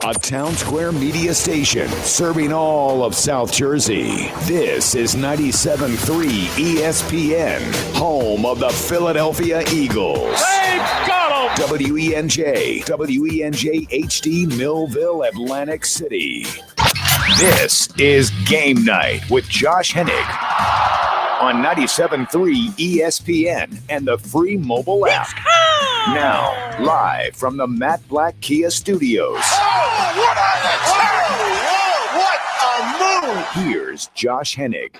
A Town Square media station serving all of South Jersey. This is 97.3 ESPN, home of the Philadelphia Eagles. They've got him! WENJ HD Millville, Atlantic City. This is Game Night with Josh Hennig on 97.3 ESPN and the free mobile app. Now, live from the Matt Black Kia Studios. What a move! Here's Josh Hennig.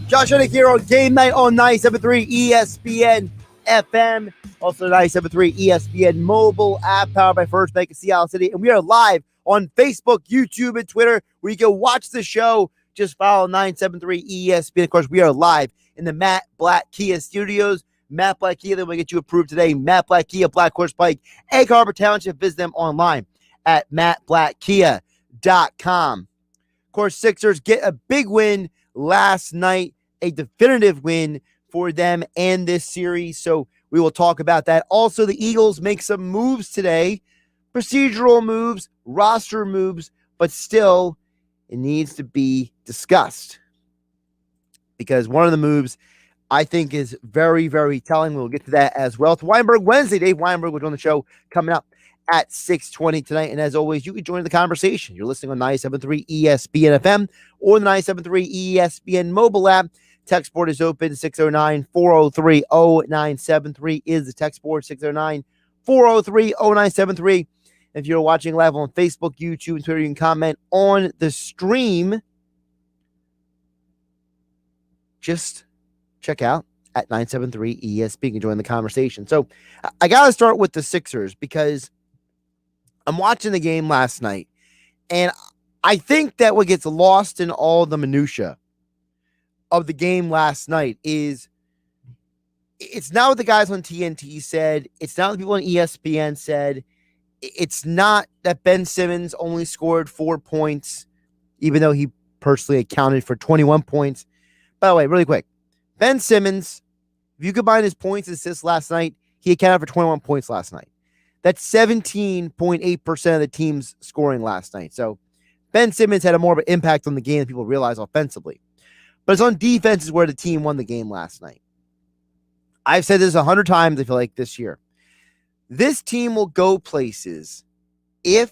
Josh Hennig here on Game Night on 97.3 ESPN FM. Also 97.3 ESPN mobile app powered by First Bank of Seattle City. And we are live on Facebook, YouTube, and Twitter where you can watch the show. Just follow 973 ESPN. Of course, we are live in the Matt Black Kia Studios. Matt Black Kia, then we'll get you approved today. Matt Black Kia, Black Horse Pike, Egg Harbor Township. Visit them online at mattblackkia.com. Of course, Sixers get a big win last night, a definitive win for them and this series. So we will talk about that. Also, the Eagles make some moves today, procedural moves, roster moves, but still it needs to be discussed because one of the moves I think is very, very telling. We'll get to that as well. It's Weinberg Wednesday. Dabe Weinberg will join the show coming up at 6:20 tonight. And as always, you can join the conversation. You're listening on 97.3 ESPN FM or the 97.3 ESPN mobile app. Text board is open. 609-403-0973 is the text board. 609-403-0973. If you're watching live on Facebook, YouTube, and Twitter, you can comment on the stream. Just check out at 973 ESP and join the conversation. So I got to start with the Sixers because I'm watching the game last night, and I think that what gets lost in all the minutia of the game last night is it's not what the guys on TNT said. It's not what people on ESPN said. It's not that Ben Simmons only scored 4 points, even though he personally accounted for 21 points. By the way, really quick, Ben Simmons, if you combine his points and assists last night, he accounted for 21 points last night. That's 17.8% of the team's scoring last night. So Ben Simmons had a more of an impact on the game than people realize offensively. But it's on defense is where the team won the game last night. I've said this 100 times, I feel like, this year. This team will go places if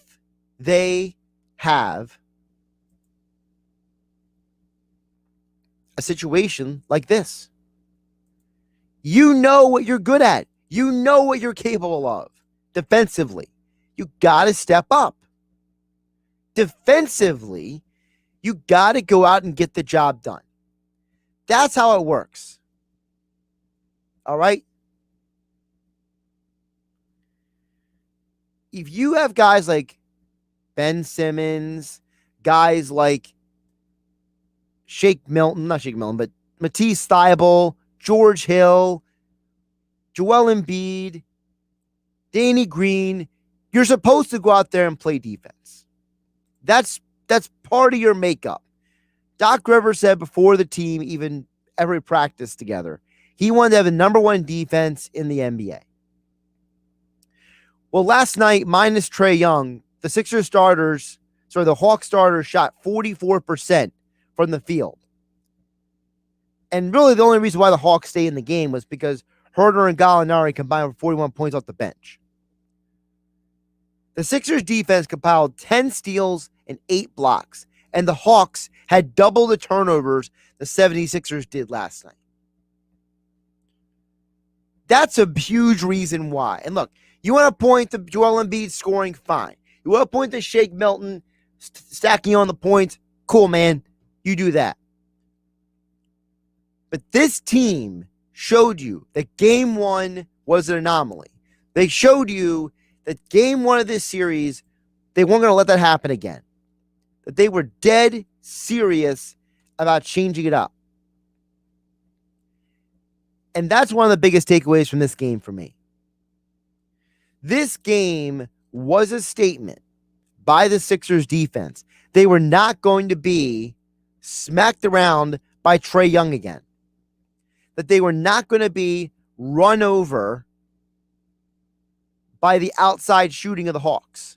they have a situation like this. You know what you're good at. You know what you're capable of. Defensively, you got to step up. Defensively, you got to go out and get the job done. That's how it works. All right? If you have guys like Ben Simmons, guys like but Matisse Thybulle, George Hill, Joel Embiid, Danny Green, you're supposed to go out there and play defense. That's part of your makeup. Doc Rivers said before the team even ever practiced together, he wanted to have the number one defense in the NBA. Well, last night, minus Trae Young, the Hawks starters shot 44% from the field. And really the only reason why the Hawks stayed in the game was because Herter and Gallinari combined for 41 points off the bench. The Sixers defense compiled 10 steals and 8 blocks, and the Hawks had double the turnovers the 76ers did last night. That's a huge reason why. And look, you want to point to Joel Embiid scoring, fine. You want to point to Shake Milton stacking on the points, cool, man. You do that. But this team showed you that game one was an anomaly. They showed you that game one of this series, they weren't going to let that happen again. That they were dead serious about changing it up. And that's one of the biggest takeaways from this game for me. This game was a statement by the Sixers defense. They were not going to be smacked around by Trae Young again. That they were not going to be run over by the outside shooting of the Hawks.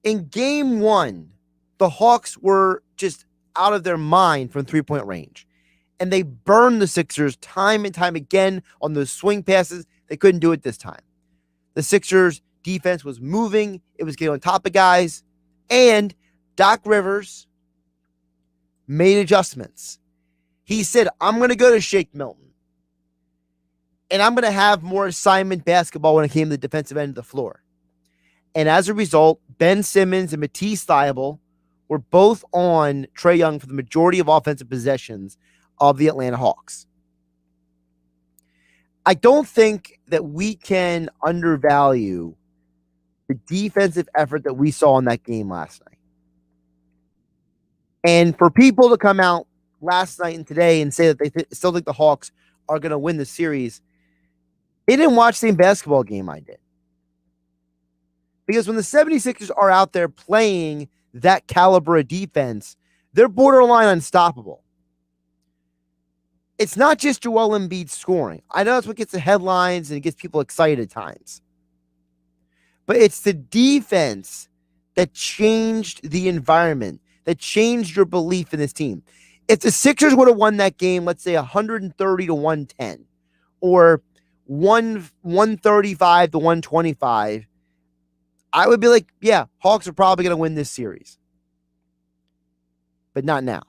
In game one, the Hawks were just out of their mind from three-point range. And they burned the Sixers time and time again on those swing passes. They couldn't do it this time. The Sixers defense was moving. It was getting on top of guys. And Doc Rivers made adjustments. He said, I'm going to go to Shake Milton. And I'm going to have more assignment basketball when it came to the defensive end of the floor. And as a result, Ben Simmons and Matisse Thybulle were both on Trae Young for the majority of offensive possessions of the Atlanta Hawks. I don't think that we can undervalue the defensive effort that we saw in that game last night. And for people to come out last night and today and say that they still think the Hawks are going to win the series, they didn't watch the same basketball game I did. Because when the 76ers are out there playing that caliber of defense, they're borderline unstoppable. It's not just Joel Embiid scoring. I know that's what gets the headlines and it gets people excited at times. But it's the defense that changed the environment, that changed your belief in this team. If the Sixers would have won that game, let's say 130 to 110, or 135 to 125, I would be like, yeah, Hawks are probably going to win this series. But not now.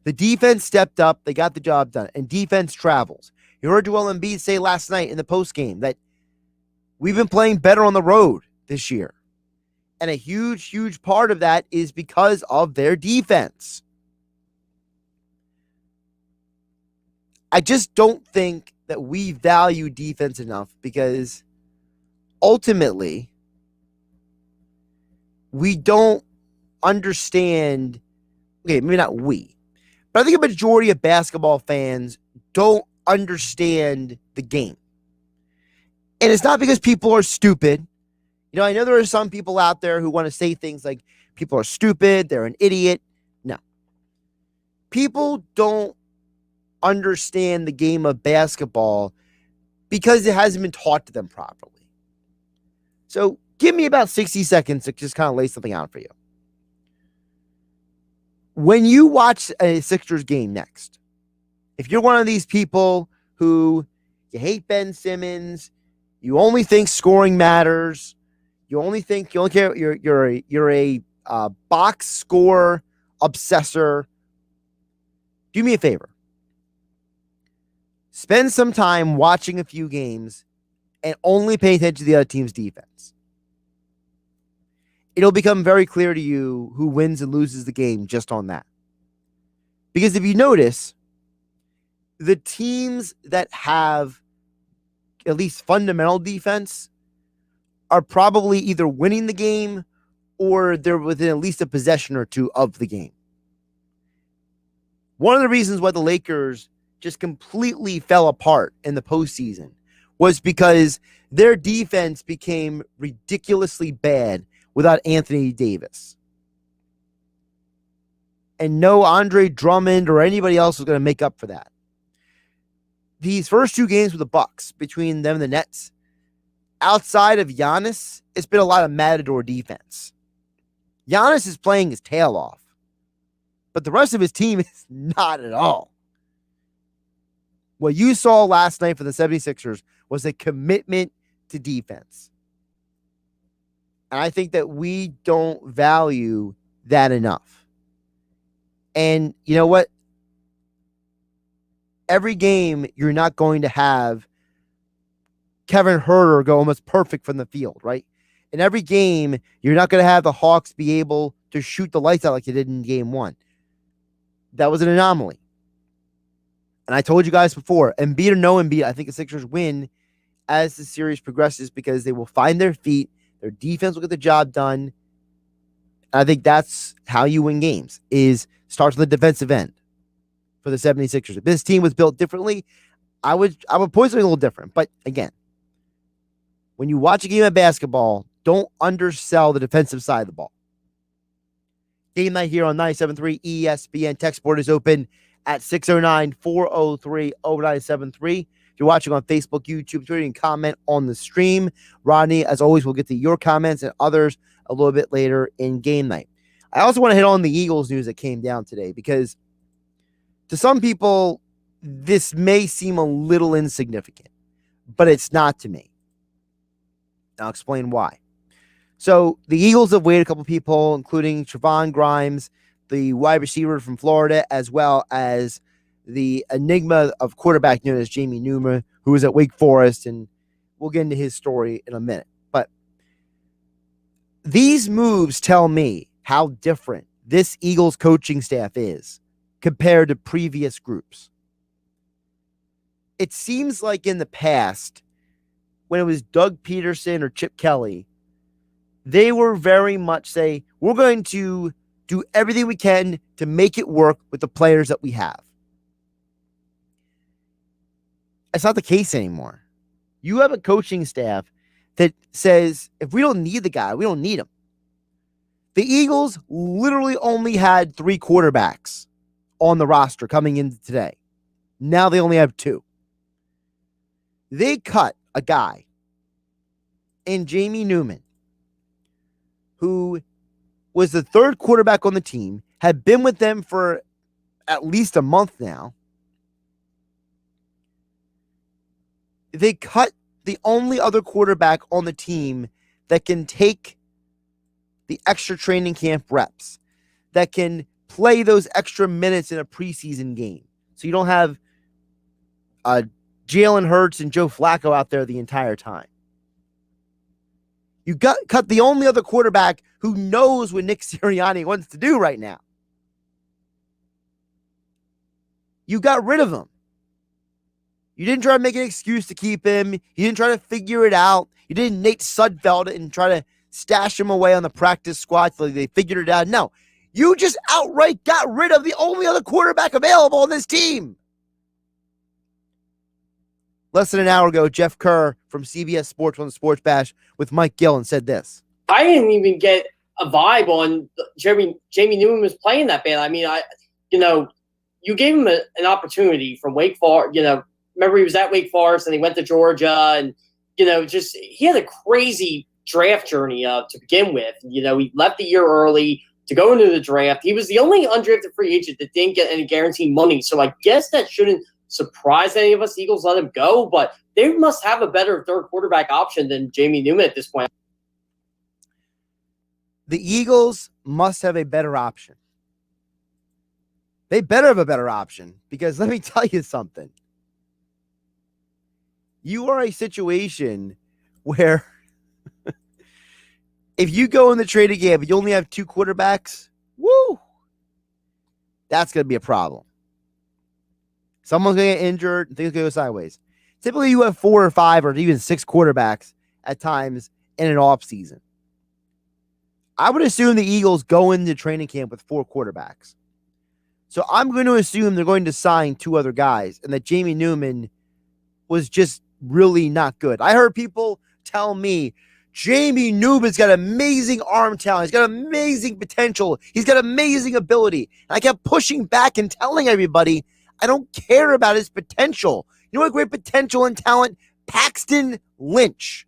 The defense stepped up. They got the job done. And defense travels. You heard Joel Embiid say last night in the postgame that we've been playing better on the road this year. And a huge, huge part of that is because of their defense. I just don't think that we value defense enough because ultimately we don't understand. Okay, maybe not we, but I think a majority of basketball fans don't understand the game. And it's not because people are stupid. You know, I know there are some people out there who want to say things like people are stupid, they're an idiot. No. People don't understand the game of basketball because it hasn't been taught to them properly. So give me about 60 seconds to just kind of lay something out for you. When you watch a Sixers game next, if you're one of these people who you hate Ben Simmons, you only think scoring matters, you only care, you're a box score obsessor, do me a favor. Spend some time watching a few games and only pay attention to the other team's defense. It'll become very clear to you who wins and loses the game just on that. Because if you notice, the teams that have at least fundamental defense are probably either winning the game or they're within at least a possession or two of the game. One of the reasons why the Lakers just completely fell apart in the postseason was because their defense became ridiculously bad without Anthony Davis. And no Andre Drummond or anybody else was going to make up for that. These first two games with the Bucks, between them and the Nets, outside of Giannis, it's been a lot of matador defense. Giannis is playing his tail off, but the rest of his team is not at all. What you saw last night for the 76ers was a commitment to defense. And I think that we don't value that enough. And you know what? Every game, you're not going to have Kevin Huerter go almost perfect from the field, right? In every game, you're not going to have the Hawks be able to shoot the lights out like they did in game one. That was an anomaly. And I told you guys before, Embiid or no Embiid, I think the Sixers win as the series progresses because they will find their feet. Their defense will get the job done. And I think that's how you win games, is starts on the defensive end for the 76ers. If this team was built differently, I would point something a little different. But again, when you watch a game of basketball, don't undersell the defensive side of the ball. Game night here on 97.3 ESPN. Text board is open at 609-403-0973. If you're watching on Facebook, YouTube, Twitter, and comment on the stream. Rodney, as always, we'll get to your comments and others a little bit later in game night. I also want to hit on the Eagles news that came down today because to some people, this may seem a little insignificant, but it's not to me. I'll explain why. So the Eagles have waived a couple people, including Trevon Grimes, the wide receiver from Florida, as well as the enigma of quarterback known as Jamie Newman, who was at Wake Forest, and we'll get into his story in a minute. But these moves tell me how different this Eagles coaching staff is compared to previous groups. It seems like in the past, when it was Doug Peterson or Chip Kelly, they were very much say, we're going to do everything we can to make it work with the players that we have. It's not the case anymore. You have a coaching staff that says, if we don't need the guy, we don't need him. The Eagles literally only had 3 quarterbacks on the roster coming into today. Now they only have 2. They cut a guy in Jamie Newman, who was the 3rd quarterback on the team, had been with them for at least a month now. They cut the only other quarterback on the team that can take the extra training camp reps, that can play those extra minutes in a preseason game. So you don't have Jalen Hurts and Joe Flacco out there the entire time. You cut the only other quarterback who knows what Nick Sirianni wants to do right now. You got rid of him. You didn't try to make an excuse to keep him. You didn't try to figure it out. You didn't Nate Sudfeld it and try to stash him away on the practice squad so they figured it out. No, you just outright got rid of the only other quarterback available on this team. Less than an hour ago, Jeff Kerr from CBS Sports on the Sports Bash with Mike Gillen said this. I didn't even get a vibe on Jamie Newman was playing that bad. I mean, you gave him an opportunity from Wake Forest. Remember he was at Wake Forest and he went to Georgia, and he had a crazy draft journey to begin with. He left the year early to go into the draft. He was the only undrafted free agent that didn't get any guaranteed money. So I guess that shouldn't surprise any of us. Eagles let him go, but they must have a better 3rd quarterback option than Jamie Newman at this point. The Eagles must have a better option. They better have a better option, because let me tell you something. You are a situation where if you go in the trade again, but you only have 2 quarterbacks, that's going to be a problem. Someone's going to get injured, and things going to go sideways. Typically, you have 4 or 5 or even 6 quarterbacks at times in an offseason. I would assume the Eagles go into training camp with 4 quarterbacks. So I'm going to assume they're going to sign 2 other guys, and that Jamie Newman was just really not good. I heard people tell me, Jamie Newman's got amazing arm talent. He's got amazing potential. He's got amazing ability. And I kept pushing back and telling everybody, I don't care about his potential. You know what great potential and talent? Paxton Lynch.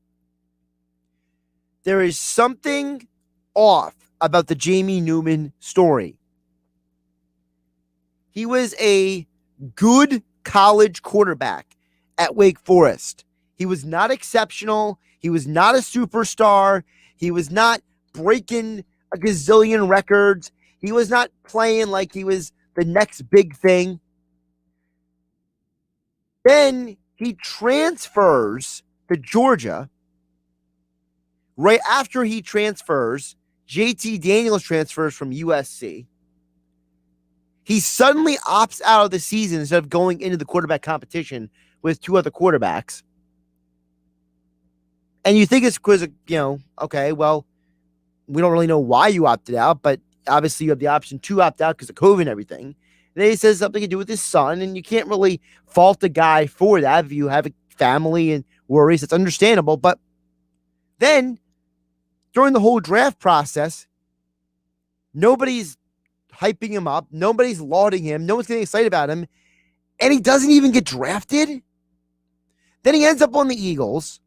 There is something off about the Jamie Newman story. He was a good college quarterback at Wake Forest. He was not exceptional. He was not a superstar. He was not breaking a gazillion records. He was not playing like he was the next big thing. Then he transfers to Georgia. Right after he transfers, JT Daniels transfers from USC. He suddenly opts out of the season instead of going into the quarterback competition with 2 other quarterbacks. And you think it's because, okay, well, we don't really know why you opted out, but obviously you have the option to opt out because of COVID and everything. And then he says something to do with his son, and you can't really fault the guy for that if you have a family and worries. It's understandable. But then during the whole draft process, nobody's hyping him up. Nobody's lauding him. No one's getting excited about him. And he doesn't even get drafted. Then he ends up on the Eagles.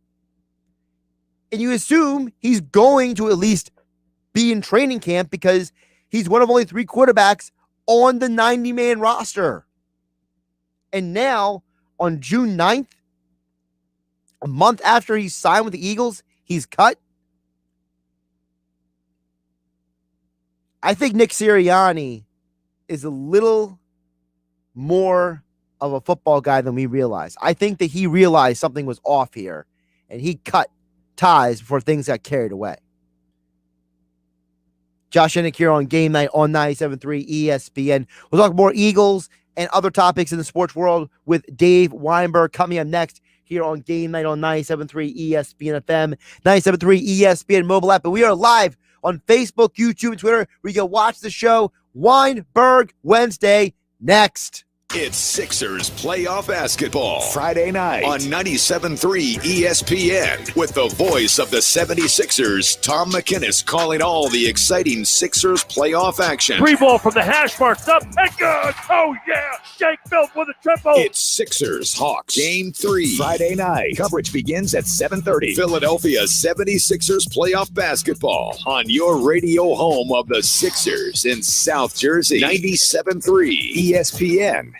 And you assume he's going to at least be in training camp because he's one of only 3 quarterbacks on the 90-man roster. And now, on June 9th, a month after he signed with the Eagles, he's cut. I think Nick Sirianni is a little more of a football guy than we realize. I think that he realized something was off here, and he cut ties before things got carried away. Josh Hennig here on Game Night on 97.3 ESPN. We'll talk more Eagles and other topics in the sports world with Dabe Weinberg coming up next here on Game Night on 97.3 ESPN FM, 97.3 ESPN mobile app. And we are live on Facebook, YouTube, and Twitter, where you can watch the show Weinberg Wednesday next. It's Sixers playoff basketball Friday night on 97.3 ESPN with the voice of the 76ers, Tom McInnes, calling all the exciting Sixers playoff action. Free ball from the hash marks up and good. Oh, yeah. Jake Phillips with a triple. It's Sixers Hawks Game 3 Friday night. Coverage begins at 7:30. Philadelphia 76ers playoff basketball on your radio home of the Sixers in South Jersey. 97.3 ESPN.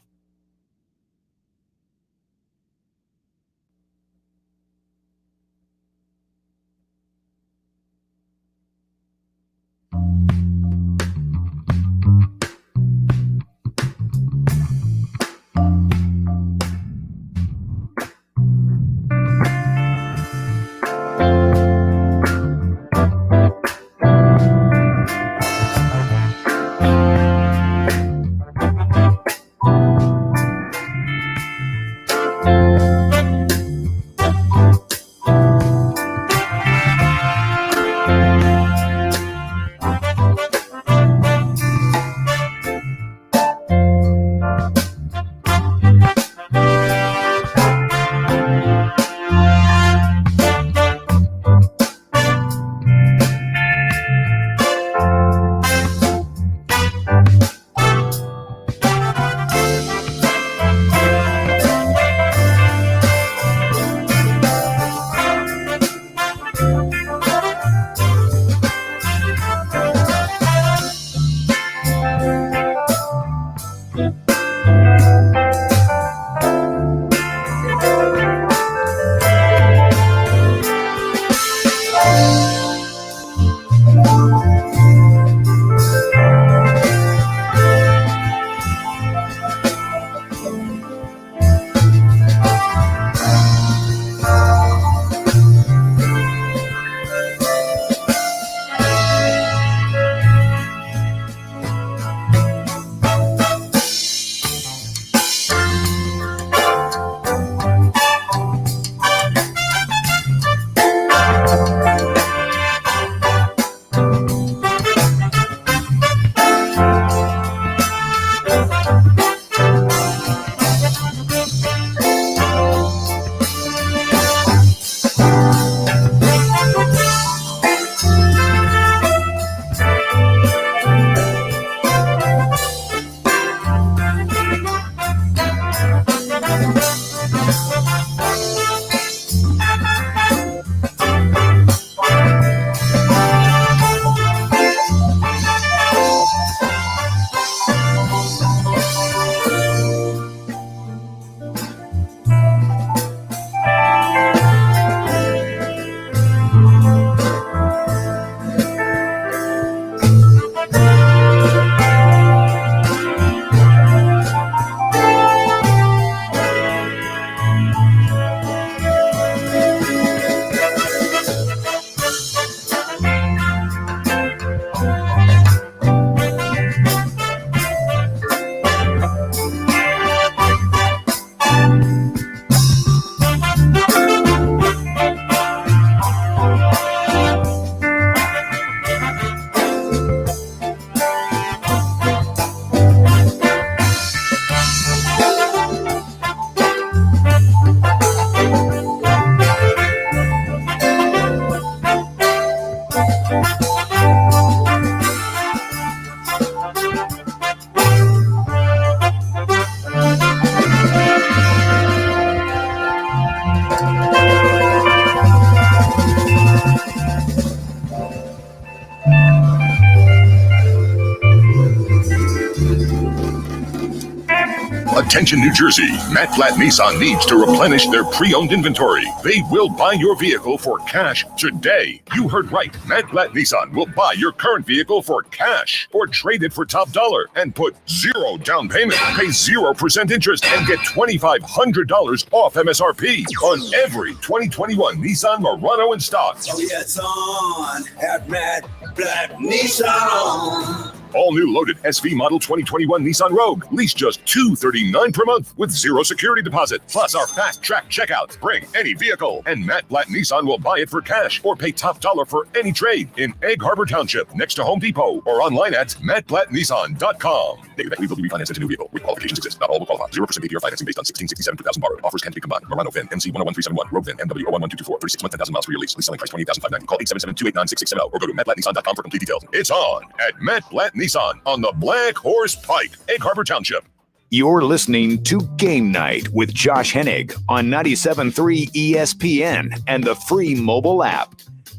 Attention New Jersey, Matt Blatt Nissan needs to replenish their pre-owned inventory. They will buy your vehicle for cash today. You heard right. Matt Blatt Nissan will buy your current vehicle for cash or trade it for top dollar and put zero down payment, pay 0% interest, and get $2,500 off MSRP on every 2021 Nissan Murano in stock. Oh, yeah, it's on at Matt Blatt Nissan. All new loaded SV model 2021 Nissan Rogue. Lease just $239 per month with 0 security deposit. Plus our fast track checkout. Bring any vehicle and Matt Blatt Nissan will buy it for cash or pay top dollar for any trade in Egg Harbor Township next to Home Depot or online at mattblattnissan.com. Negative equity will be refinanced into new vehicle. Qualifications exist. Not all will qualify. 0% APR financing based on 1667 per thousand borrowed. Offers can be combined. Murano VIN MC 101371. Rogue VIN MW 011224. 36 months 10,000 miles for your lease. Lease selling price $28,590. Call 877-289-6660 or go to mattblattnissan.com for complete details. It's on at Matt Blatt Nissan on the Black Horse Pike, Egg Harbor Township. You're listening to Game Night with Josh Hennig on 97.3 ESPN and the free mobile app.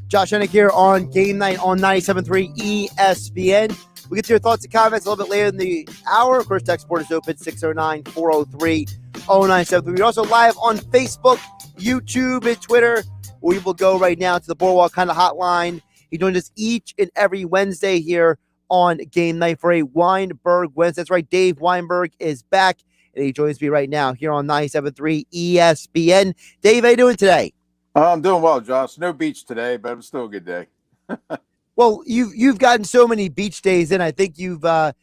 Josh Hennig here on Game Night on 97.3 ESPN. We'll get to your thoughts and comments a little bit later in the hour. Of course, text board is open, 609-403-0973. We're also live on Facebook, YouTube, and Twitter. We will go right now to the Boardwalk kind of hotline. He joins us each and every Wednesday here on Game Night for a Weinberg Wednesday. That's right, Dabe Weinberg is back, and he joins me right now here on 97.3 ESPN. Dave, how you doing today? I'm doing well, Josh. No beach today, but it's still a good day. Well, you've gotten so many beach days in. I think you've I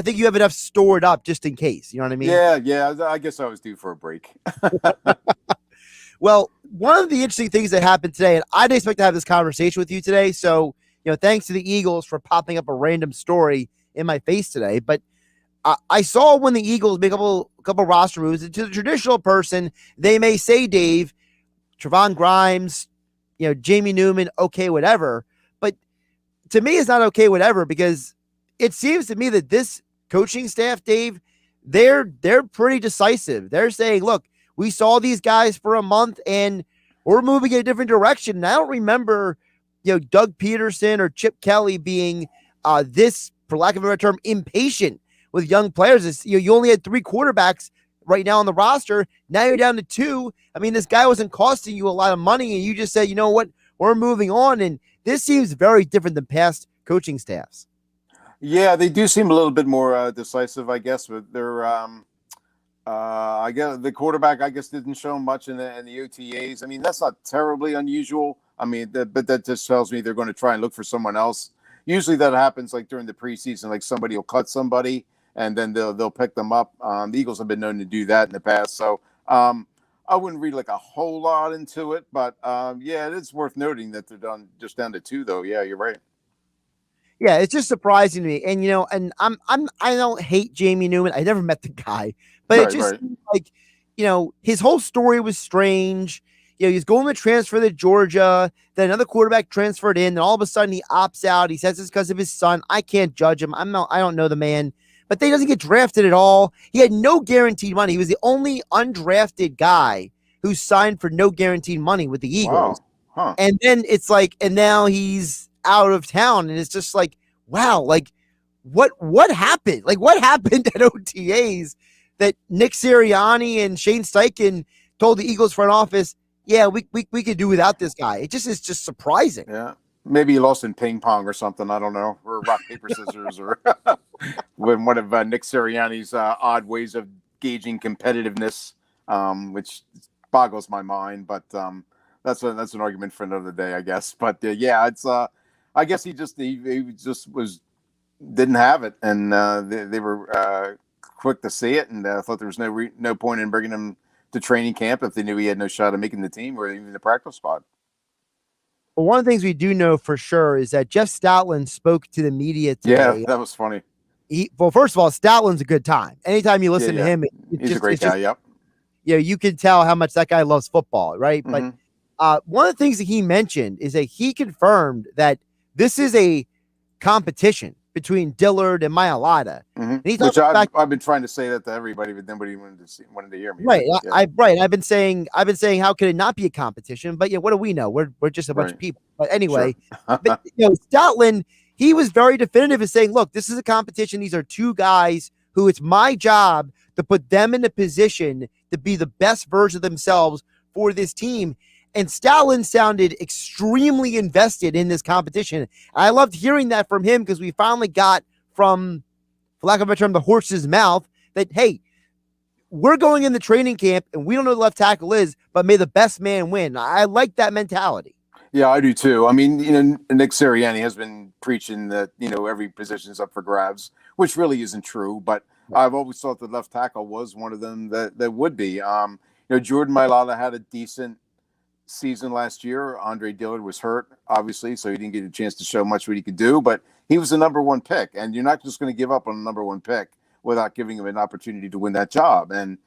think you have enough stored up just in case. You know what I mean? Yeah. I guess I was due for a break. Well, one of the interesting things that happened today, and I didn't expect to have this conversation with you today, so thanks to the Eagles for popping up a random story in my face today. But I saw when the Eagles make a couple roster moves, and to the traditional person, they may say, Dave, Trevon Grimes, Jamie Newman, okay, whatever. But to me, it's not okay, whatever, because it seems to me that this coaching staff, Dave, they're pretty decisive. They're saying, look, we saw these guys for a month and we're moving in a different direction. And I don't remember, Doug Peterson or Chip Kelly being this, for lack of a better term, impatient with young players. You only had 3 quarterbacks right now on the roster. Now you're down to 2. I mean, this guy wasn't costing you a lot of money, and you just said, you know what, we're moving on. And this seems very different than past coaching staffs. Yeah, they do seem a little bit more decisive, I guess. But they're, I guess the quarterback, didn't show much in the OTAs. I mean, that's not terribly unusual. I mean, but that just tells me they're going to try and look for someone else. Usually that happens like during the preseason, like somebody will cut somebody and then they'll pick them up. The Eagles have been known to do that in the past. So I wouldn't read like a whole lot into it, but yeah, it is worth noting that they're just down to 2 though. Yeah, you're right. Yeah, it's just surprising to me. And and I don't hate Jamie Newman. I never met the guy, but it just seems like, his whole story was strange. He's going to transfer to Georgia. Then another quarterback transferred in. Then all of a sudden he opts out. He says it's because of his son. I can't judge him. I don't know the man, but he doesn't get drafted at all. He had no guaranteed money. He was the only undrafted guy who signed for no guaranteed money with the Eagles. Wow. Huh. And then it's like, and now he's out of town, and it's just like, wow, like what happened? Like what happened at OTAs that Nick Sirianni and Shane Steichen told the Eagles front office, yeah, we could do without this guy. It just is just surprising. Yeah. Maybe he lost in ping pong or something. I don't know. Or rock, paper, scissors, or with one of Nick Sirianni's odd ways of gauging competitiveness, which boggles my mind. But that's an argument for another day, I guess. But yeah, it's I guess he just didn't have it, and they were quick to see it, and thought there was no point in bringing him to training camp if they knew he had no shot of making the team or even the practice spot. Well, one of the things we do know for sure is that Jeff Stoutland spoke to the media today. Yeah, that was funny. Well, first of all, Stoutland's a good time. Anytime you listen to him, he's a great guy. Yep. You can tell how much that guy loves football, right? Mm-hmm. But one of the things that he mentioned is that he confirmed that this is a competition between Dillard and Mailata. Mm-hmm. Which I've been trying to say that to everybody, but nobody wanted to hear me. Right. But, yeah. I've been saying, how could it not be a competition? But what do we know? We're just a bunch of people. But anyway, sure. But, Stoutland, he was very definitive in saying, look, this is a competition. These are 2 guys who it's my job to put them in a position to be the best version of themselves for this team. And Stoutland sounded extremely invested in this competition. I loved hearing that from him because we finally got from, for lack of a better term, the horse's mouth that, hey, we're going in the training camp and we don't know who the left tackle is, but may the best man win. I like that mentality. Yeah, I do too. I mean, Nick Sirianni has been preaching that, every position is up for grabs, which really isn't true. But I've always thought the left tackle was one of them that would be. Jordan Mailata had a decent season last year. Andre Dillard was hurt, obviously, so he didn't get a chance to show much what he could do. But he was the number one pick, and you're not just going to give up on a number one pick without giving him an opportunity to win that job. And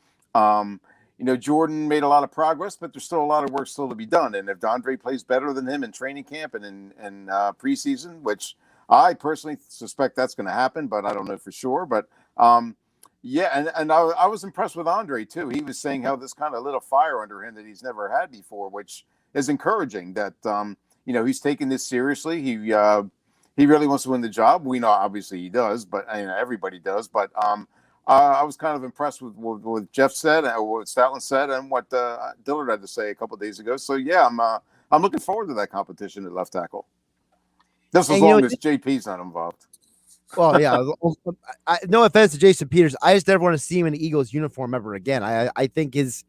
Jordan made a lot of progress, but there's still a lot of work still to be done. And if Andre plays better than him in training camp and in preseason, which I personally suspect that's going to happen, but I don't know for sure. But yeah, and I was impressed with Andre too. He was saying how this kind of lit a fire under him that he's never had before, which is encouraging. That he's taking this seriously. He really wants to win the job. We know obviously he does, but everybody does. But I was kind of impressed with what Jeff said, what Stoutland said, and what Dillard had to say a couple of days ago. So yeah, I'm looking forward to that competition at left tackle. Just as long as JP's not involved. Well, yeah. No offense to Jason Peters, I just never want to see him in the Eagles uniform ever again. I think his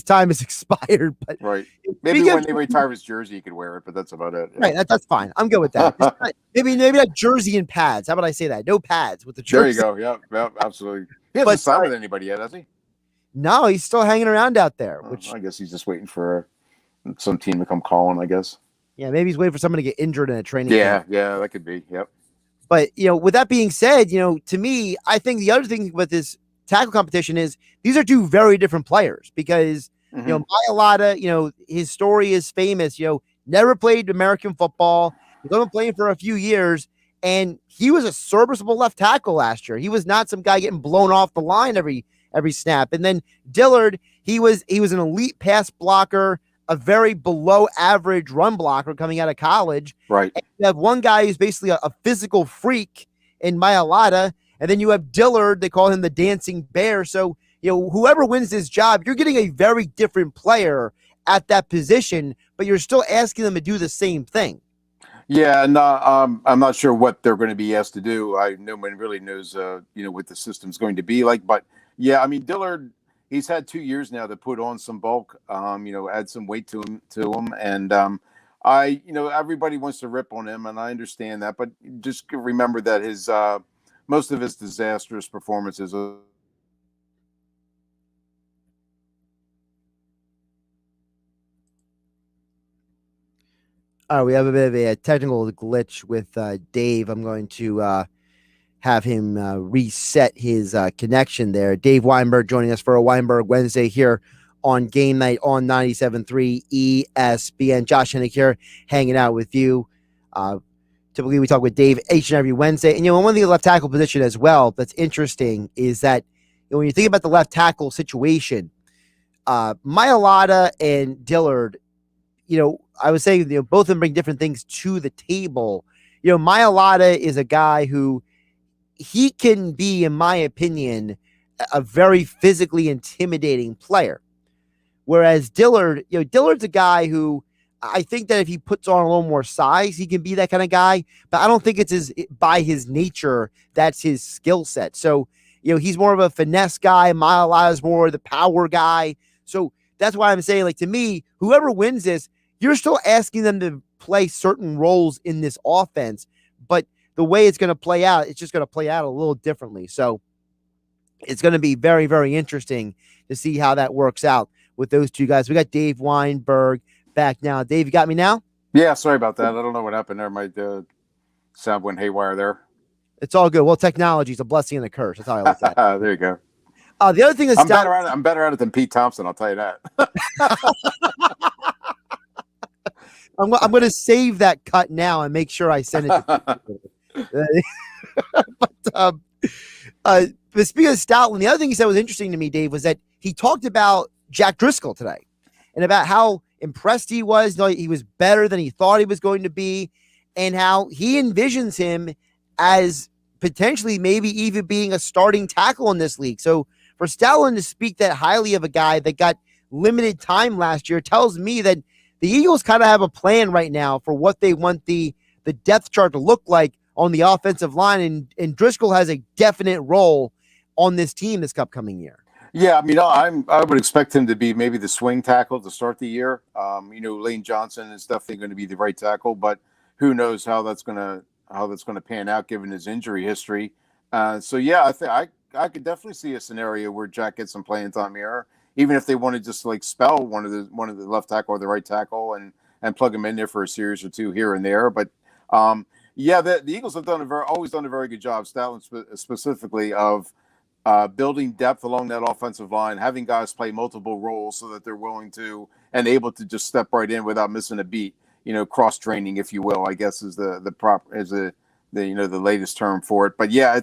time is expired. But right, maybe when they retire his jersey, he could wear it, but that's about it. Yeah. Right, that's fine. I'm good with that. maybe not jersey and pads. How about I say that? No pads with the jersey. There you go. Yeah, absolutely. He hasn't signed with anybody yet, has he? No, he's still hanging around out there. Which I guess he's just waiting for some team to come calling, I guess. Yeah, maybe he's waiting for someone to get injured in a training camp. Yeah, that could be. Yep. But, with that being said, to me, I think the other thing with this tackle competition is these are two very different players because, Mailata, his story is famous, never played American football. He's only playing for a few years, and he was a serviceable left tackle last year. He was not some guy getting blown off the line every snap. And then Dillard, he was an elite pass blocker, a very below average run blocker coming out of college. Right. And you have one guy who's basically a physical freak in Mailata, and then you have Dillard. They call him the dancing bear. So, whoever wins this job, you're getting a very different player at that position, but you're still asking them to do the same thing. Yeah, no, I'm not sure what they're going to be asked to do. No one really knows, what the system's going to be like. But yeah, I mean, Dillard, he's had 2 years now to put on some bulk, add some weight to him. And everybody wants to rip on him, and I understand that. But just remember that his most of his disastrous performances. We have a bit of a technical glitch with Dave. I'm going to have him reset his connection there. Dabe Weinberg joining us for a Weinberg Wednesday here on GameNight on 97.3 ESPN. Josh Hennig here hanging out with you. Typically, we talk with Dave each and every Wednesday. And, one thing the left tackle position as well that's interesting is that when you think about the left tackle situation, Mailata and Dillard, I would say both of them bring different things to the table. Mailata is a guy who he can be, in my opinion, a very physically intimidating player. Whereas Dillard's a guy who I think that if he puts on a little more size, he can be that kind of guy. But I don't think it's by his nature that's his skill set. So, he's more of a finesse guy. Mailata is more the power guy. So that's why I'm saying, to me, whoever wins this, you're still asking them to play certain roles in this offense, but the way it's going to play out, it's just going to play out a little differently. So it's going to be very, very interesting to see how that works out with those two guys. We got Dabe Weinberg back now. Dave, you got me now? Yeah, sorry about that. I don't know what happened there. My sound went haywire there. It's all good. Well, technology is a blessing and a curse. That's how I look at it. There you go. The other thing is I'm better at it than Pete Thompson, I'll tell you that. I'm going to save that cut now and make sure I send it to but speaking of Stoutland, the other thing he said was interesting to me, Dave, was that he talked about Jack Driscoll today and about how impressed he was. He was better than he thought he was going to be, and how he envisions him as potentially maybe even being a starting tackle in this league. So for Stoutland to speak that highly of a guy that got limited time last year tells me that the Eagles kind of have a plan right now for what they want the depth chart to look like on the offensive line, and Driscoll has a definite role on this team this upcoming year. Yeah, I mean, I would expect him to be maybe the swing tackle to start the year. Lane Johnson is definitely going to be the right tackle, but who knows how that's going to pan out given his injury history. So yeah, I think I could definitely see a scenario where Jack gets some playing time here, even if they want to just like spell one of the left tackle or the right tackle and plug him in there for a series or two here and there. But yeah, the Eagles have always done a very good job, Stoutland specifically, of building depth along that offensive line, having guys play multiple roles so that they're willing to and able to just step right in without missing a beat. Cross training, if you will, I guess is the latest term for it. But yeah,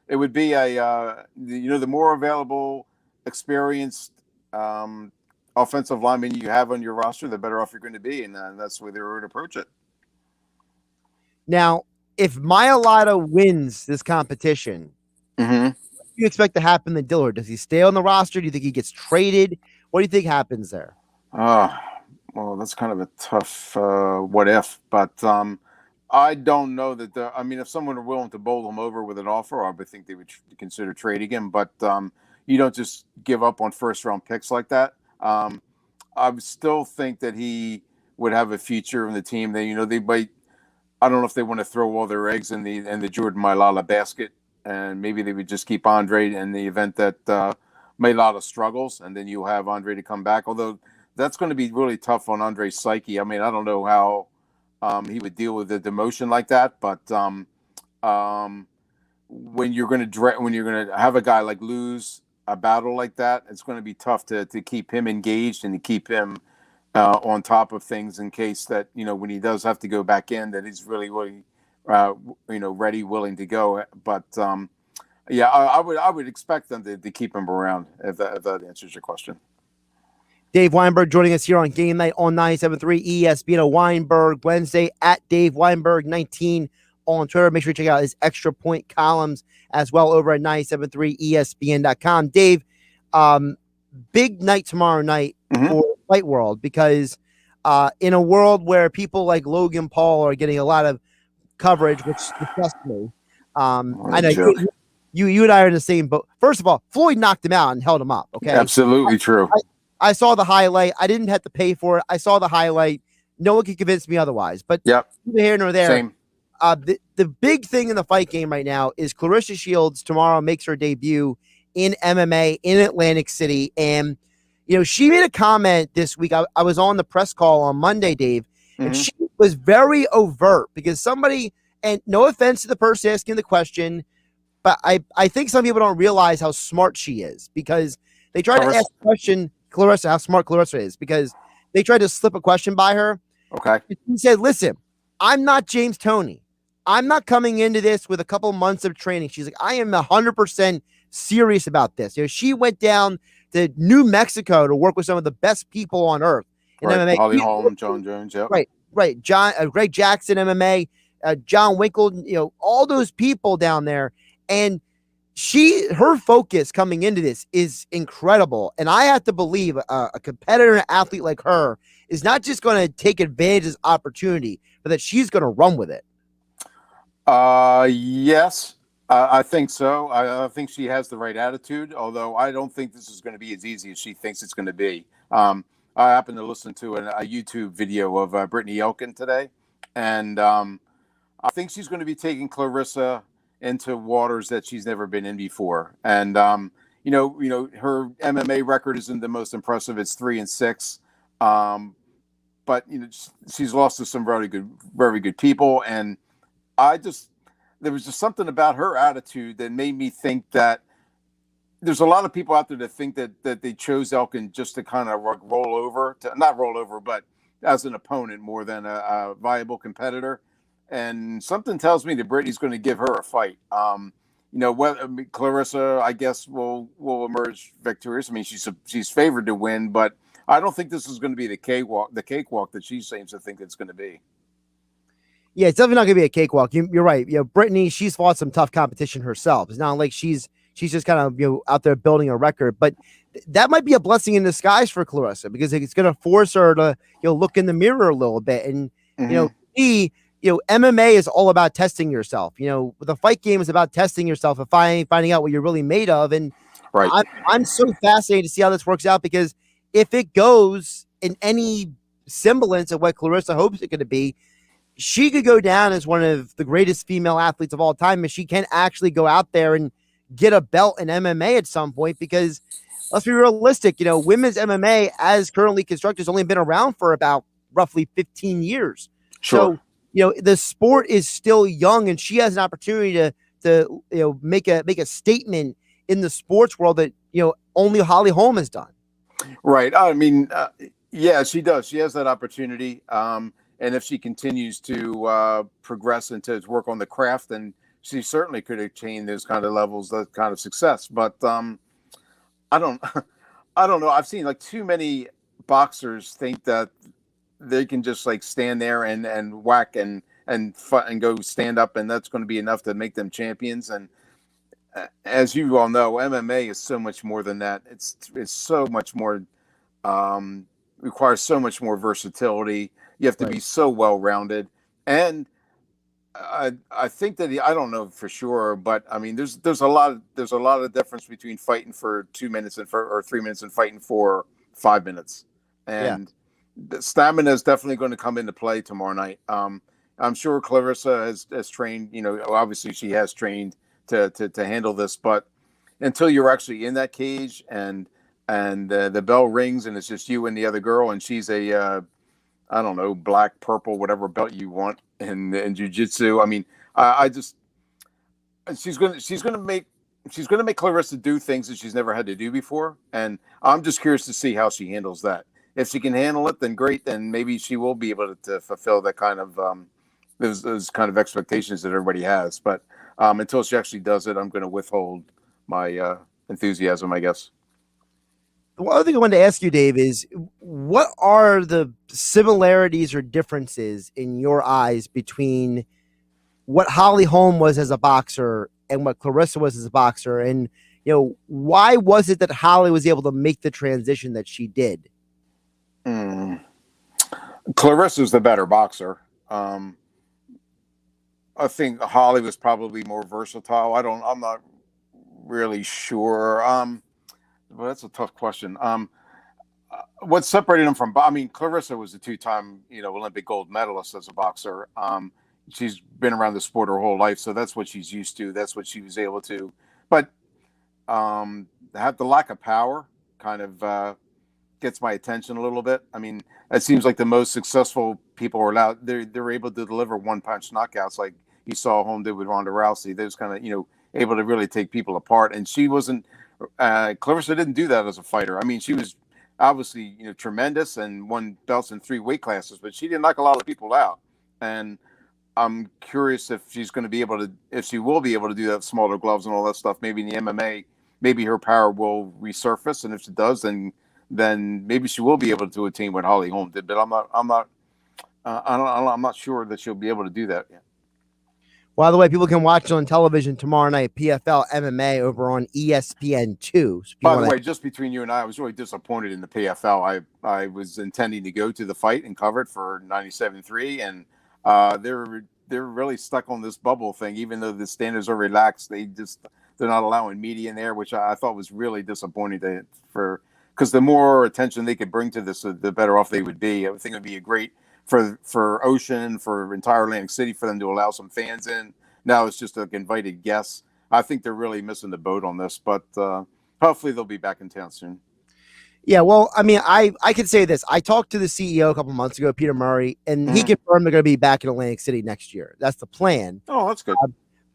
it would be the more available, experienced offensive lineman you have on your roster, the better off you're going to be, and that's the way they would approach it. Now, if Mailata wins this competition, Mm-hmm. what do you expect to happen to Dillard? Does he stay on the roster? Do you think he gets traded? What do you think happens there? Well, that's kind of a tough what if, but I don't know that. If someone were willing to bowl him over with an offer, I would think they would consider trading him. But you don't just give up on first-round picks like that. I would still think that he would have a future in the team. They might. I don't know if they want to throw all their eggs in the Jordan Mailata basket, and maybe they would just keep Andre in the event that Mailata struggles, and then you have Andre to come back. Although that's going to be really tough on Andre's psyche. I mean, I don't know how he would deal with a demotion like that, but when you're going to have a guy like lose a battle like that, it's going to be tough to keep him engaged and to keep him on top of things in case that when he does have to go back in, that he's really ready, willing to go. But yeah, I would expect them to keep him around if that answers your question. Dabe Weinberg joining us here on Game Night on 97.3 ESPN, a Weinberg Wednesday, at Dabe Weinberg 19 on Twitter. Make sure you check out his extra point columns as well over at 97.3 ESPN.com. Dave, big night tomorrow night for Fight World, because in a world where people like Logan Paul are getting a lot of coverage, which disgusts me. I know you and I are in the same boat. First of all, Floyd knocked him out and held him up. Okay, absolutely true. I saw the highlight. I didn't have to pay for it. I saw the highlight. No one can convince me otherwise. But yep, neither here nor there. Same. The big thing in the fight game right now is Clarissa Shields tomorrow makes her debut in MMA in Atlantic City. And, she made a comment this week. I was on the press call on Monday, Dave, and she was very overt because somebody, and no offense to the person asking the question, but I think some people don't realize how smart she is, because they tried to ask the question, Clarissa, how smart Clarissa is, because they tried to slip a question by her. Okay. She said, listen, I'm not James Toney. I'm not coming into this with a couple months of training. She's like, I am 100% serious about this. She went down to New Mexico to work with some of the best people on earth in MMA. Holly Holm, John Jones, yep. Right. John, Greg Jackson, MMA, John Winkle, all those people down there. And her focus coming into this is incredible. And I have to believe a competitor, an athlete like her is not just going to take advantage of this opportunity, but that she's going to run with it. Yes, I think so. I think she has the right attitude, although I don't think this is going to be as easy as she thinks it's going to be. I happened to listen to a YouTube video of Brittany Elkin today, and I think she's going to be taking Clarissa into waters that she's never been in before. And her MMA record isn't the most impressive. It's 3-6. But she's lost to some very good people, and there was just something about her attitude that made me think that there's a lot of people out there that think that they chose Elkin just to kind of not roll over, but as an opponent more than a viable competitor. And something tells me that Brittany's going to give her a fight. Clarissa, I guess, will emerge victorious. I mean, she's favored to win, but I don't think this is going to be the cakewalk that she seems to think it's going to be. Yeah, it's definitely not going to be a cakewalk. You're right. Brittany, she's fought some tough competition herself. It's not like she's she's just kind of out there building a record. But that might be a blessing in disguise for Clarissa, because it's going to force her to look in the mirror a little bit. And MMA is all about testing yourself. The fight game is about testing yourself and finding out what you're really made of. And I'm so fascinated to see how this works out, because if it goes in any semblance of what Clarissa hopes it could be, she could go down as one of the greatest female athletes of all time if she can actually go out there and get a belt in MMA at some point. Because let's be realistic, women's MMA as currently constructed has only been around for about roughly 15 years. Sure. So, the sport is still young, and she has an opportunity to make a statement in the sports world that, only Holly Holm has done. Right. I mean, yeah, she does. She has that opportunity. And if she continues to progress and to work on the craft, then she certainly could attain those kind of levels, that kind of success. But I don't know. I've seen too many boxers think that they can just stand there and whack and go stand up, and that's going to be enough to make them champions. And as you all know, MMA is so much more than that. It's so much more, requires so much more versatility. You have to be so well-rounded. And I think that I don't know for sure, but I mean, there's a lot of difference between fighting for 2 minutes or 3 minutes and fighting for 5 minutes. And the stamina is definitely going to come into play tomorrow night. I'm sure Clarissa has trained, obviously she has trained to handle this, but until you're actually in that cage and the bell rings and it's just you and the other girl, and she's a I don't know, black, purple, whatever belt you want in jiu-jitsu. I mean, she's gonna make Clarissa do things that she's never had to do before, and I'm just curious to see how she handles that. If she can handle it, then great. Then maybe she will be able to fulfill that kind of those kind of expectations that everybody has. But until she actually does it, I'm going to withhold my enthusiasm, I guess. The one other thing I wanted to ask you, Dave, is what are the similarities or differences in your eyes between what Holly Holm was as a boxer and what Clarissa was as a boxer? And, why was it that Holly was able to make the transition that she did? Clarissa's the better boxer. I think Holly was probably more versatile. I'm not really sure. Well, that's a tough question. What separated them from? I mean, Clarissa was a two-time, Olympic gold medalist as a boxer. She's been around the sport her whole life, so that's what she's used to. That's what she was able to. But the lack of power kind of gets my attention a little bit. I mean, it seems like the most successful people are allowed. They're able to deliver one-punch knockouts, like you saw Holm did with Ronda Rousey. They was kind of able to really take people apart, and she wasn't. Clarissa didn't do that as a fighter. I mean, she was obviously, tremendous and won belts in 3 weight classes, but she didn't knock a lot of people out. And I'm curious if she will be able to do that, smaller gloves and all that stuff. Maybe in the MMA, maybe her power will resurface, and if it does, then maybe she will be able to attain what Holly Holm did. But I'm not sure that she'll be able to do that yet. By the way, people can watch it on television tomorrow night, PFL MMA over on ESPN2. So by the way, just between you and I was really disappointed in the PFL. I was intending to go to the fight and cover it for 97.3, and they're really stuck on this bubble thing. Even though the standards are relaxed, they're not allowing media in there, which I thought was really disappointing because the more attention they could bring to this, the better off they would be. I think it would be a great for Ocean, for entire Atlantic City, for them to allow some fans in. Now it's just like invited guests. I think they're really missing the boat on this, but hopefully they'll be back in town soon. Yeah, well, I mean, I could say this. I talked to the CEO a couple months ago, Peter Murray, and he confirmed they're going to be back in Atlantic City next year. That's the plan. Oh, that's good.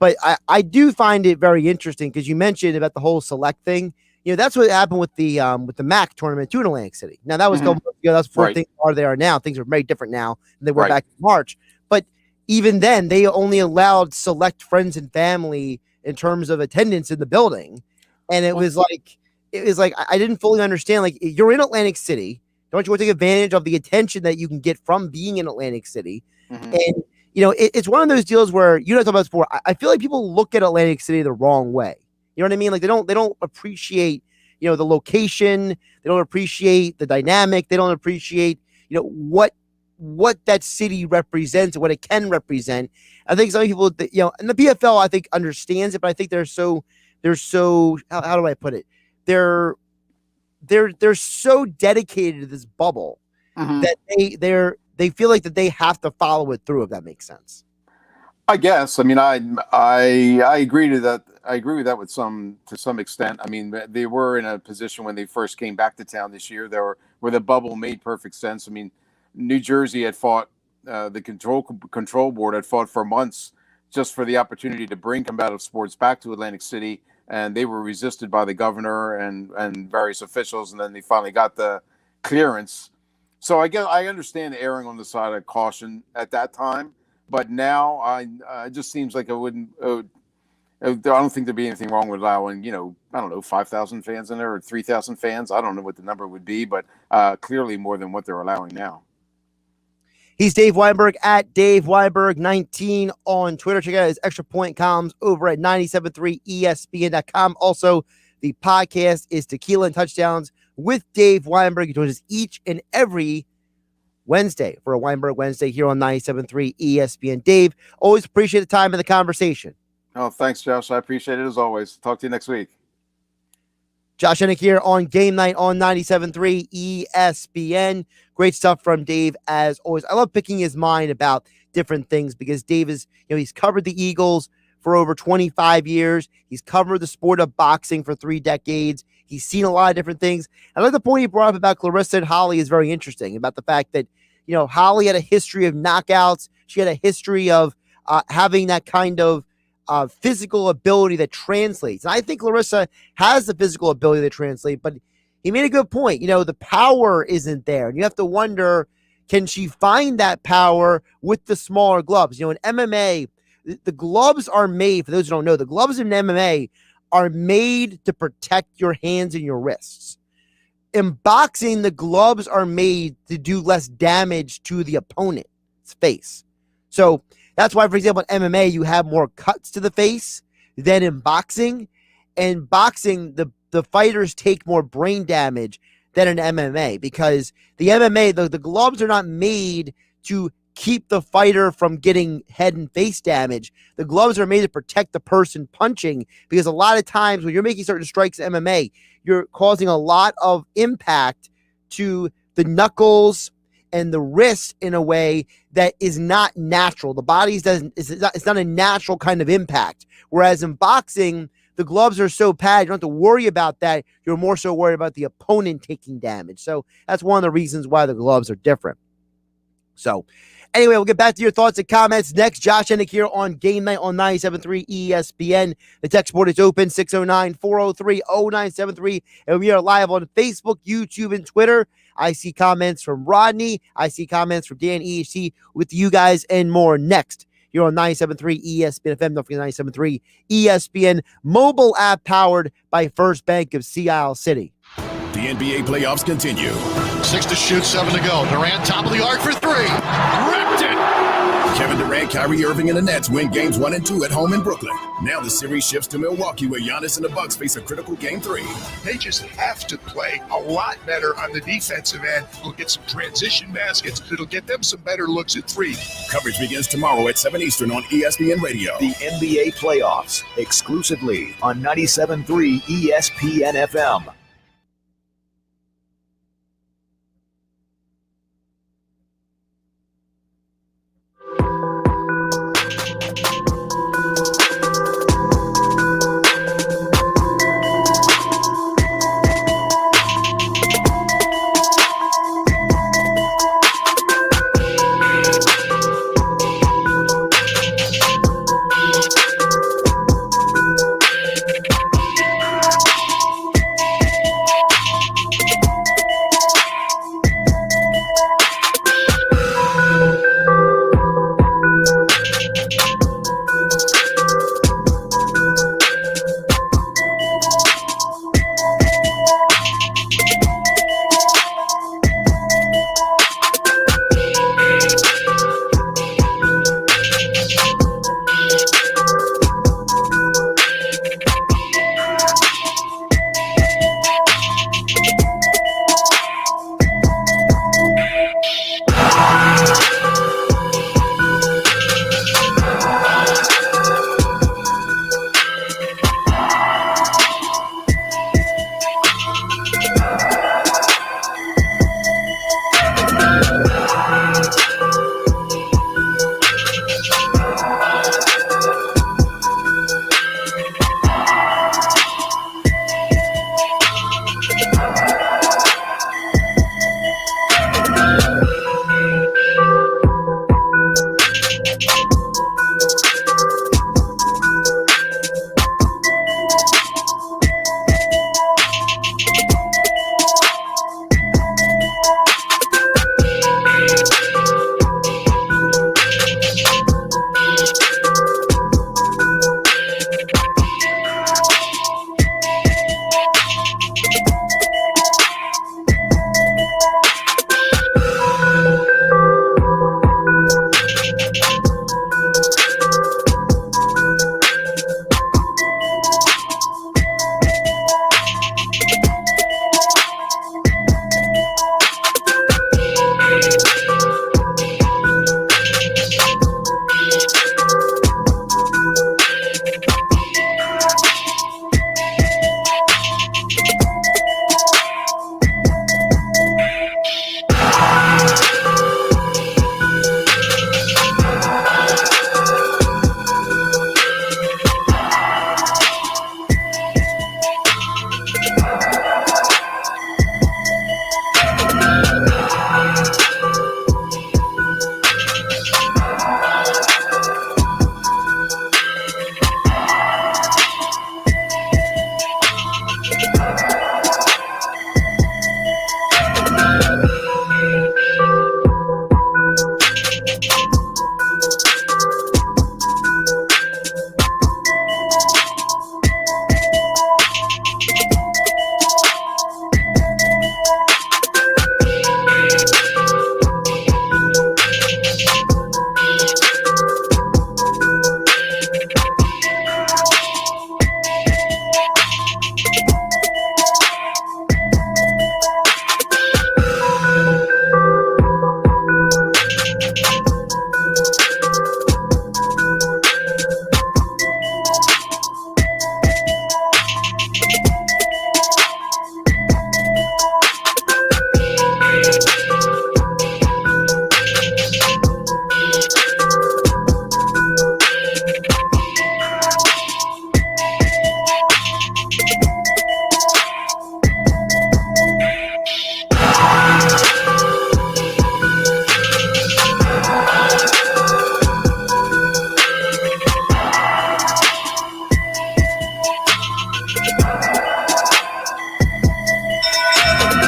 But I do find it very interesting because you mentioned about the whole select thing. That's what happened with the MAC tournament too in Atlantic City. Now that was a couple months ago. That's before things are they are now. Things are very different now than they were back in March. But even then, they only allowed select friends and family in terms of attendance in the building, and it was like I didn't fully understand. Like, you're in Atlantic City, don't you want to take advantage of the attention that you can get from being in Atlantic City? And it's one of those deals where, talked about this before. I feel like people look at Atlantic City the wrong way. You know what I mean? Like they don't appreciate, the location. They don't appreciate the dynamic. They don't appreciate, what that city represents and what it can represent. I think some people, and the PFL, I think understands it, but I think they're so, how do I put it? They're so dedicated to this bubble that they feel like that they have to follow it through, if that makes sense. I guess. I mean, I agree to that. I agree with that to some extent. I mean, they were in a position when they first came back to town this year, where the bubble made perfect sense. I mean, New Jersey had fought, the control board had fought for months just for the opportunity to bring combative sports back to Atlantic City, and they were resisted by the governor and various officials, and then they finally got the clearance. So I guess I understand erring on the side of caution at that time, but now it just seems like I don't think there'd be anything wrong with allowing, I don't know, 5,000 fans in there or 3,000 fans. I don't know what the number would be, but clearly more than what they're allowing now. He's Dabe Weinberg at Dabe Weinberg 19 on Twitter. Check out his extra point columns over at 973ESPN.com. Also, the podcast is Tequila and Touchdowns with Dabe Weinberg. He joins us each and every Wednesday for a Weinberg Wednesday here on 97.3 ESPN. Dave, always appreciate the time and the conversation. Oh, thanks, Josh. I appreciate it as always. Talk to you next week. Josh Hennig here on Game Night on 97.3 ESPN. Great stuff from Dave, as always. I love picking his mind about different things because Dave is, he's covered the Eagles for over 25 years. He's covered the sport of boxing for 3 decades. He's seen a lot of different things. I like the point he brought up about Clarissa and Holly is very interesting, about the fact that, Holly had a history of knockouts. She had a history of having that kind of physical ability that translates. And I think Clarissa has the physical ability to translate, but he made a good point. The power isn't there. And you have to wonder, can she find that power with the smaller gloves? In MMA, the gloves are made, for those who don't know, the gloves in MMA are made to protect your hands and your wrists. In boxing, the gloves are made to do less damage to the opponent's face. So that's why, for example, in MMA, you have more cuts to the face than in boxing. In boxing, the fighters take more brain damage than in MMA because the MMA, the gloves are not made to keep the fighter from getting head and face damage. The gloves are made to protect the person punching because a lot of times when you're making certain strikes in MMA, you're causing a lot of impact to the knuckles and the wrist in a way that is not natural. The body it's not a natural kind of impact. Whereas in boxing, the gloves are so padded, you don't have to worry about that. You're more so worried about the opponent taking damage. So that's one of the reasons why the gloves are different. So anyway, we'll get back to your thoughts and comments next. Josh Hennig here on Game Night on 97.3 ESPN. The text board is open, 609-403-0973. And we are live on Facebook, YouTube, and Twitter. I see comments from Rodney. I see comments from Dan EHC with you guys and more next here on 97.3 ESPN FM. Don't forget 97.3 ESPN mobile app powered by First Bank of Sea Isle City. The NBA playoffs continue. 6 to shoot, 7 to go. Durant, top of the arc for 3. Ripped it! Kevin Durant, Kyrie Irving, and the Nets win games 1 and 2 at home in Brooklyn. Now the series shifts to Milwaukee, where Giannis and the Bucks face a critical game 3. They just have to play a lot better on the defensive end. We'll get some transition baskets. It'll get them some better looks at 3. Coverage begins tomorrow at 7 Eastern on ESPN Radio. The NBA playoffs, exclusively on 97.3 ESPN FM.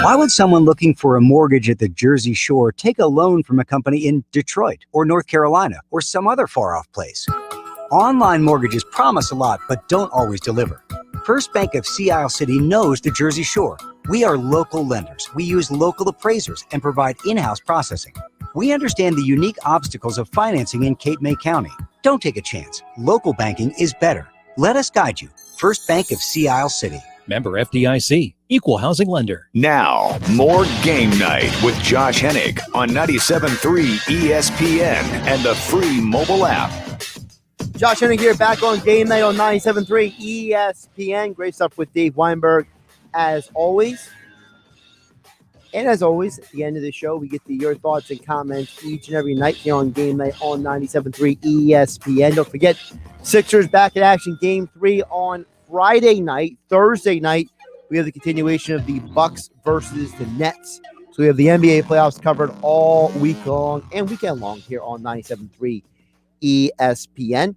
Why would someone looking for a mortgage at the Jersey Shore take a loan from a company in Detroit or North Carolina or some other far-off place? Online mortgages promise a lot, but don't always deliver. First Bank of Sea Isle City knows the Jersey Shore. We are local lenders. We use local appraisers and provide in-house processing. We understand the unique obstacles of financing in Cape May County. Don't take a chance. Local banking is better. Let us guide you. First Bank of Sea Isle City. Member FDIC, equal housing lender. Now, more Game Night with Josh Hennig on 97.3 ESPN and the free mobile app. Josh Hennig here, back on Game Night on 97.3 ESPN. Great stuff with Dabe Weinberg, as always. And as always, at the end of the show, we get to your thoughts and comments each and every night here on Game Night on 97.3 ESPN. Don't forget, Sixers back in action, Game 3 on Friday night. Thursday night, we have the continuation of the Bucks versus the Nets. So we have the NBA playoffs covered all week long and weekend long here on 97.3 ESPN.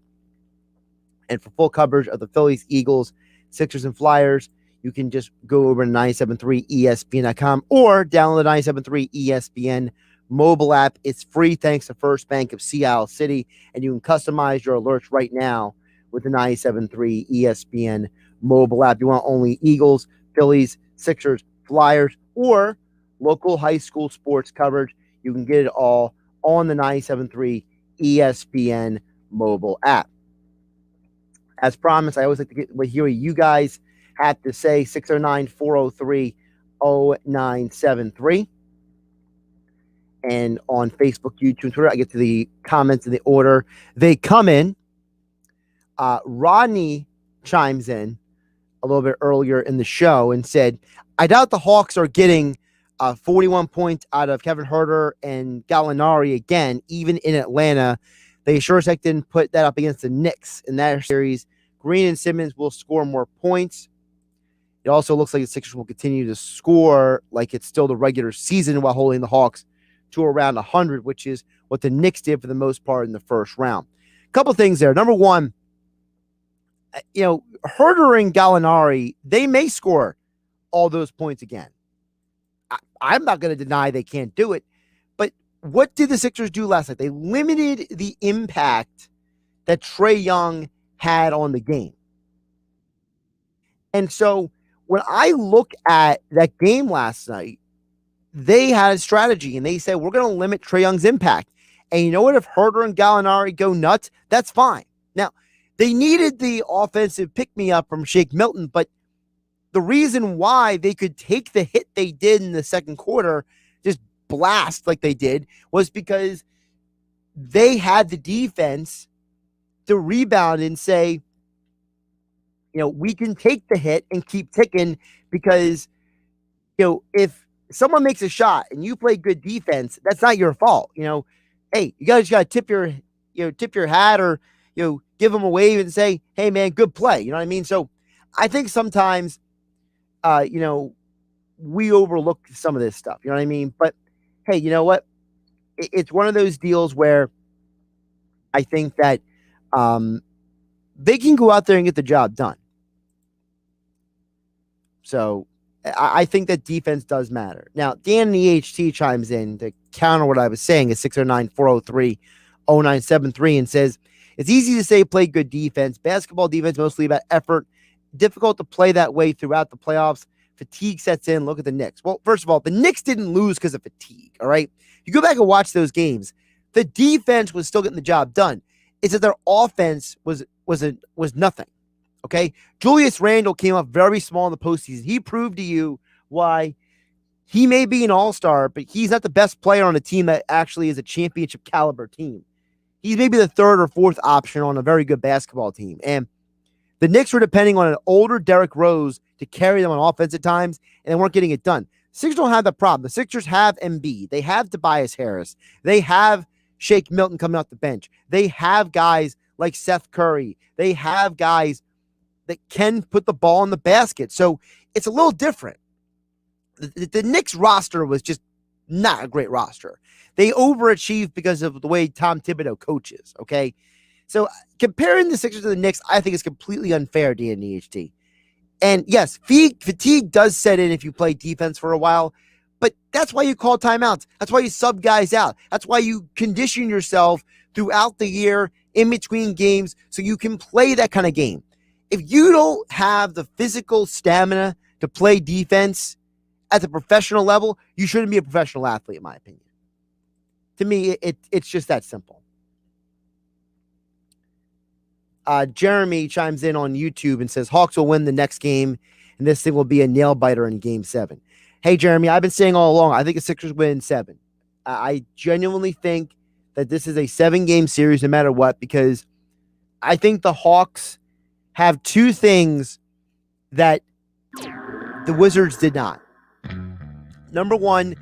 And for full coverage of the Phillies, Eagles, Sixers, and Flyers, you can just go over to 973ESPN.com or download the 973 ESPN mobile app. It's free thanks to First Bank of Sea Isle City, and you can customize your alerts right now with the 973 ESPN mobile app. You want only Eagles, Phillies, Sixers, Flyers, or local high school sports coverage. You can get it all on the 973 ESPN mobile app. As promised, I always like to hear what you guys have to say. 609-403-0973. And on Facebook, YouTube, and Twitter, I get to the comments in the order they come in. Rodney chimes in a little bit earlier in the show and said, I doubt the Hawks are getting 41 points out of Kevin Huerter and Gallinari again, even in Atlanta. They sure as heck didn't put that up against the Knicks in that series. Green and Simmons will score more points. It also looks like the Sixers will continue to score like it's still the regular season while holding the Hawks to around 100, which is what the Knicks did for the most part in the first round. A couple things there. Number one, Herter and Gallinari, they may score all those points again. I'm not going to deny they can't do it, but what did the Sixers do last night? They limited the impact that Trae Young had on the game. And so when I look at that game last night, they had a strategy, and they said, we're going to limit Trae Young's impact. And you know what? If Herter and Gallinari go nuts, that's fine. Now, they needed the offensive pick-me-up from Shake Milton, but the reason why they could take the hit they did in the second quarter, just blast like they did, was because they had the defense to rebound and say, we can take the hit and keep ticking because, if someone makes a shot and you play good defense, that's not your fault. Hey, you guys got to tip your hat or, give them a wave and say, hey man, good play. You know what I mean? So I think sometimes, we overlook some of this stuff, you know what I mean? But hey, you know what? It's one of those deals where I think that, they can go out there and get the job done. So I think that defense does matter. Now, Dan in the HT chimes in to counter what I was saying at 609-403-0973 and says, it's easy to say play good defense. Basketball defense mostly about effort. Difficult to play that way throughout the playoffs. Fatigue sets in. Look at the Knicks. Well, first of all, the Knicks didn't lose because of fatigue, all right? You go back and watch those games. The defense was still getting the job done. It's that their offense was nothing. Okay, Julius Randle came up very small in the postseason. He proved to you why he may be an all-star, but he's not the best player on a team that actually is a championship caliber team. He's maybe the third or fourth option on a very good basketball team. And the Knicks were depending on an older Derrick Rose to carry them on offense at times, and they weren't getting it done. Sixers don't have that problem. The Sixers have Embiid. They have Tobias Harris. They have Shake Milton coming off the bench. They have guys like Seth Curry. They have guys that can put the ball in the basket. So it's a little different. The Knicks roster was just not a great roster. They overachieved because of the way Tom Thibodeau coaches, okay? So comparing the Sixers to the Knicks, I think is completely unfair, DNEHT. And yes, fatigue does set in if you play defense for a while, but that's why you call timeouts. That's why you sub guys out. That's why you condition yourself throughout the year in between games so you can play that kind of game. If you don't have the physical stamina to play defense at the professional level, you shouldn't be a professional athlete, in my opinion. To me, it's just that simple. Jeremy chimes in on YouTube and says, Hawks will win the next game, and this thing will be a nail-biter in Game 7. Hey, Jeremy, I've been saying all along, I think the Sixers win in 7. I genuinely think that this is a 7-game series no matter what, because I think the Hawks have two things that the Wizards did not. Number one,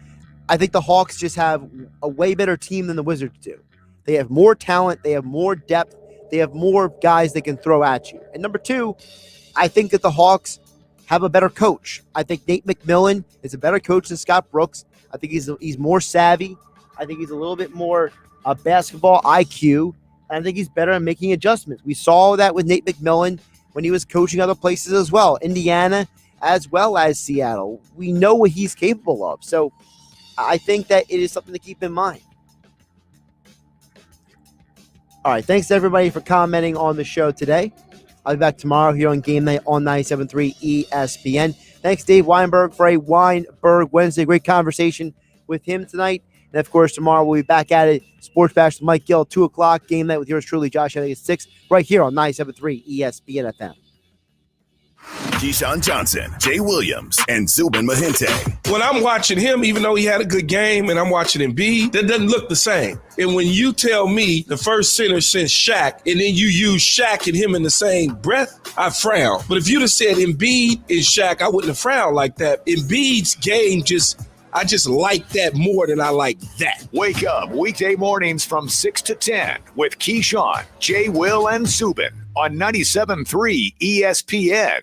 I think the Hawks just have a way better team than the Wizards do. They have more talent. They have more depth. They have more guys they can throw at you. And number two, I think that the Hawks have a better coach. I think Nate McMillan is a better coach than Scott Brooks. I think he's more savvy. I think he's a little bit more basketball IQ. And I think he's better at making adjustments. We saw that with Nate McMillan when he was coaching other places as well, Indiana as well as Seattle. We know what he's capable of. So I think that it is something to keep in mind. All right, thanks to everybody for commenting on the show today. I'll be back tomorrow here on Game Night on 97.3 ESPN. Thanks, Dabe Weinberg, for a Weinberg Wednesday. Great conversation with him tonight. And, of course, tomorrow we'll be back at it. Sports Bash with Mike Gill, 2 o'clock. Game Night with yours truly, Josh Hennig at 6, right here on 97.3 ESPN FM. Keyshawn Johnson, Jay Williams, and Zubin Mahente. When I'm watching him, even though he had a good game, and I'm watching Embiid, that doesn't look the same. And when you tell me the first center since Shaq, and then you use Shaq and him in the same breath, I frown. But if you'd have said Embiid is Shaq, I wouldn't have frowned like that. Embiid's game I just like that more than I like that. Wake up weekday mornings from 6 to 10 with Keyshawn, Jay, Will, and Zubin on 97.3 ESPN